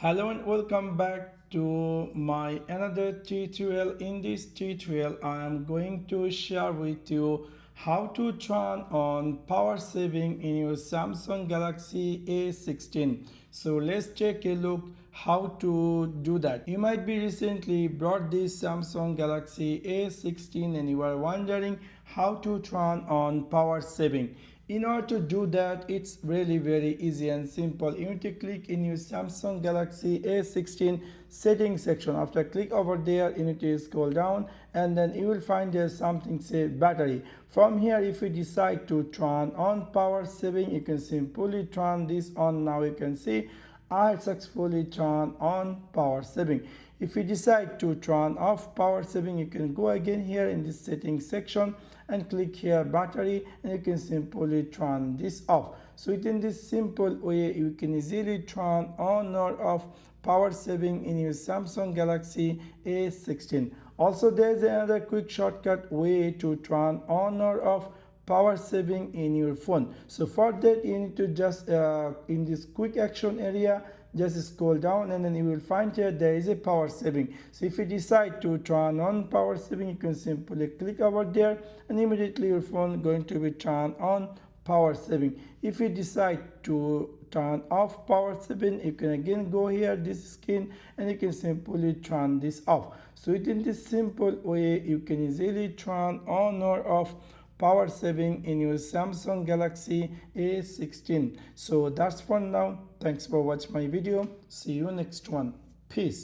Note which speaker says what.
Speaker 1: Hello and welcome back to my another tutorial. In this tutorial I am going to share with you how to turn on power saving in your Samsung Galaxy A16. So let's take a look how to do that. You might be recently bought this Samsung Galaxy A16 and you are wondering how to turn on power saving. In order to do that, it's really very easy and simple. You need to click in your Samsung Galaxy A16 settings section. After click over there, you need to scroll down and then you will find there's something say battery. From here, if you decide to turn on power saving, you can simply turn this on. Now you can see I successfully turn on power saving. If you decide to turn off power saving, you can go again here in this settings section and click here battery and you can simply turn this off. So within this simple way you can easily turn on or off power saving in your Samsung Galaxy A16. Also there's another quick shortcut way to turn on or off power saving in your phone. So for that you need to just in this quick action area just scroll down and then you will find here there is a power saving. So if you decide to turn on power saving, you can simply click over there and immediately your phone going to be turned on power saving. If you decide to turn off power saving, you can again go here this screen and you can simply turn this off. So within this simple way you can easily turn on or off power saving in your Samsung Galaxy A16. So that's for now. Thanks for watching my video. See you next one. Peace.